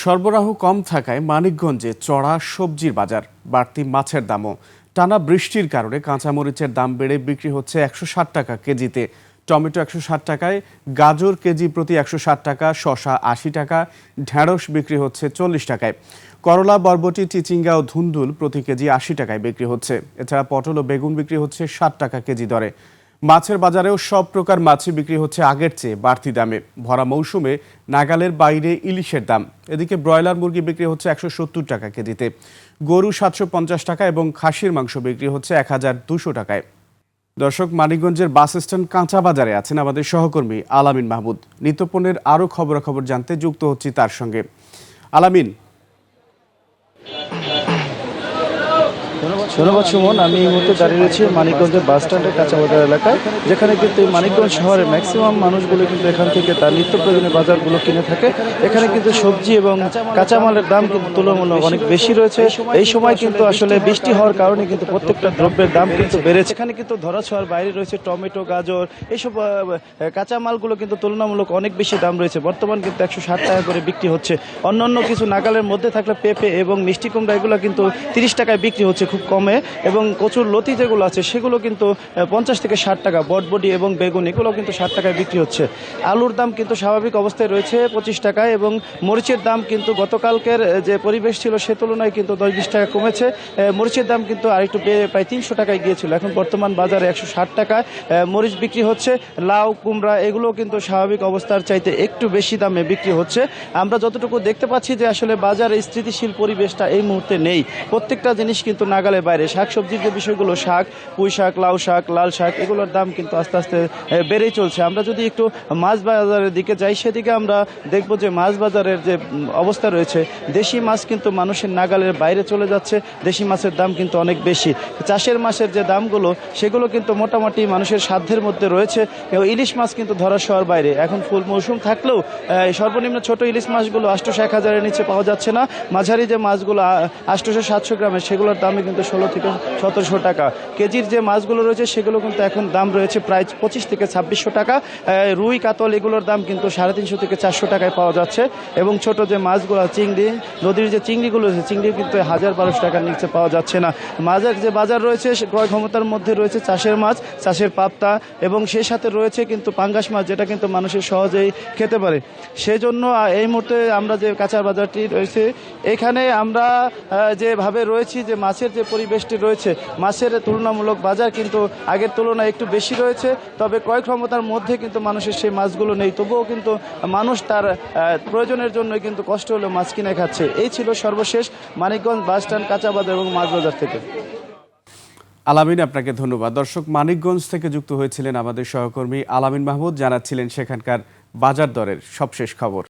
সরবরাহ কম থাকায় মানিকগঞ্জে চড়া সবজির বাজার, বাড়তি মাছের দামও। টানা বৃষ্টির কারণে কাঁচামরিচের দাম বেড়ে বিক্রি হচ্ছে 160 টাকা কেজিতে। টমেটো 160 টাকায়, গাজর কেজি প্রতি 160 টাকা, শসা 80 টাকা, ঢেঁড়স বিক্রি হচ্ছে 40 টাকায়। করলা, বরবটি, চিচিঙ্গা ও ধুন্দুল প্রতি কেজি 80 টাকায় বিক্রি হচ্ছে। এছাড়া পটল ও বেগুন বিক্রি হচ্ছে 60 টাকা কেজি দরে। মাছের বাজারেও সব প্রকার মাছই বিক্রি হচ্ছে আগের চেয়ে বাড়তি দামে। ভরা মৌসুমে নাগালের বাইরে ইলিশের দাম। এদিকে ব্রয়লার মুরগি বিক্রি হচ্ছে 170 টাকা কেজিতে, গরু 750 টাকা এবং খাসির মাংস বিক্রি হচ্ছে 1200 টাকায়। দর্শক, মানিকগঞ্জের বাস স্ট্যান্ড কাঁচা বাজারে আছেন আমাদের সহকর্মী আলামিন মাহমুদ। নিত্যপণ্যের আরও খবরাখবর জানতে যুক্ত হচ্ছি তার সঙ্গে। আলামিন। ধন্যবাদ সুমন। আমি এই মুহূর্তে দাঁড়িয়ে রয়েছি মানিকগঞ্জের বাস স্ট্যান্ডের কাঁচা বাজার এলাকায়, যেখানে কিন্তু মানিকগঞ্জ শহরের ম্যাক্সিমাম মানুষগুলো কিন্তু এখান থেকে তার নিত্য প্রয়োজনীয় বাজারগুলো কিনে থাকে। এখানে কিন্তু সবজি এবং কাঁচামালের দাম কিন্তু তুলনামূলক অনেক বেশি রয়েছে। এই সময় কিন্তু আসলে বৃষ্টি হওয়ার কারণে কিন্তু প্রত্যেকটা দ্রব্যের দাম কিন্তু বেড়েছে। এখানে কিন্তু ধরাছোঁয়ার বাইরে রয়েছে টমেটো, গাজর, এইসব কাঁচামালগুলো কিন্তু তুলনামূলক অনেক বেশি দাম রয়েছে। বর্তমান কিন্তু 160 টাকা করে বিক্রি হচ্ছে। অন্যান্য কিছু নাগালের মধ্যে থাকলে পেঁপে এবং মিষ্টি কুমড়া এগুলো কিন্তু 30 টাকায় বিক্রি হচ্ছে খুব কমে, এবং কচুর লতি যেগুলো আছে সেগুলো কিন্তু 50 থেকে 60 টাকা। বটবটি এবং বেগুন এগুলো কিন্তু 60 টাকায় বিক্রি হচ্ছে। আলুর দাম কিন্তু স্বাভাবিক অবস্থায় রয়েছে 25 টাকায়, এবং মরিচের দাম কিন্তু গতকালকের যে পরিবেশ ছিল সে তুলনায় কিন্তু 10-20 টাকা কমেছে। মরিচের দাম কিন্তু আরেকটু বেড়ে প্রায় 300 টাকায় গিয়েছিল। এখন বর্তমান বাজারে 160 টাকায় মরিচ বিক্রি হচ্ছে। লাউ, কুমড়া এগুলো কিন্তু স্বাভাবিক অবস্থার চাইতে একটু বেশি দামে বিক্রি হচ্ছে। আমরা যতটুকু দেখতে পাচ্ছি যে আসলে বাজারে স্থিতিশীল পরিবেশটা এই মুহূর্তে নেই। প্রত্যেকটা জিনিস কিন্তু নাগালের বাইরে। শাকসবজির যে বিষয়গুলো, শাক, পুঁই শাক, লাউ শাক, লাল শাক এগুলোর দাম কিন্তু আস্তে আস্তে বেড়েই চলছে। আমরা যদি একটু মাছ বাজারের দিকে যাই, সেদিকে আমরা দেখব যে মাছ বাজারের যে অবস্থা রয়েছে, দেশি মাছ কিন্তু মানুষের নাগালের বাইরে চলে যাচ্ছে। দেশি মাছের দাম কিন্তু অনেক বেশি। চাষের মাছের যে দামগুলো সেগুলো কিন্তু মোটামুটি মানুষের সাধ্যের মধ্যে রয়েছে। ইলিশ মাছ কিন্তু ধরাছোঁয়ার বাইরে। এখন ফুল মৌসুম থাকলেও সর্বনিম্ন ছোট ইলিশ মাছগুলো 800-1000-এর নিচে পাওয়া যাচ্ছে না। মাঝারি যে মাছগুলো 800-700 গ্রামের সেগুলোর দামে কিন্তু 16 থেকে 1700 টাকা। কেজির যে মাছগুলো রয়েছে সেগুলো কিন্তু এখন দাম রয়েছে প্রায় 25 থেকে 2600 টাকা। রুই, কাতল এগুলোর দাম কিন্তু 350 থেকে 400 টাকায় পাওয়া যাচ্ছে। এবং ছোট যে মাছগুলো, চিংড়ি, নদীর যে চিংড়িগুলো রয়েছে, চিংড়ি কিন্তু 1000-1200 টাকার নিচে পাওয়া যাচ্ছে না। মাছের যে বাজার রয়েছে ক্রয় ক্ষমতার মধ্যে রয়েছে চাষের মাছ, চাষের পাবদা, এবং সেই সাথে রয়েছে কিন্তু পাঙ্গাস মাছ, যেটা কিন্তু মানুষের সহজেই খেতে পারে। সেই জন্য এই মুহূর্তে আমরা যে কাঁচা বাজারটি রয়েছে এখানে আমরা যেভাবে রয়েছি, যে মাছের যে পরিবেশটি রয়েছে, মাছের তুলনামূলক বাজার কিন্তু আগের তুলনায় একটু বেশি রয়েছে। তবে ক্রয় ক্ষমতার মধ্যে কিন্তু মানুষের সেই মাছগুলো নেই। তবুও কিন্তু মানুষ তার প্রয়োজনের জন্য কিন্তু কষ্ট হলেও মাছ কিনে খাচ্ছে। এই ছিল সর্বশেষ মানিকগঞ্জ বাস স্ট্যান্ড কাঁচা বাজার এবং মাছ বাজার থেকে। আলামিন, আপনাকে ধন্যবাদ। দর্শক, মানিকগঞ্জ থেকে যুক্ত হয়েছিলেন আমাদের সহকর্মী আলামিন মাহমুদ, জানাচ্ছিলেন সেখানকার বাজার দরের সবশেষ খবর।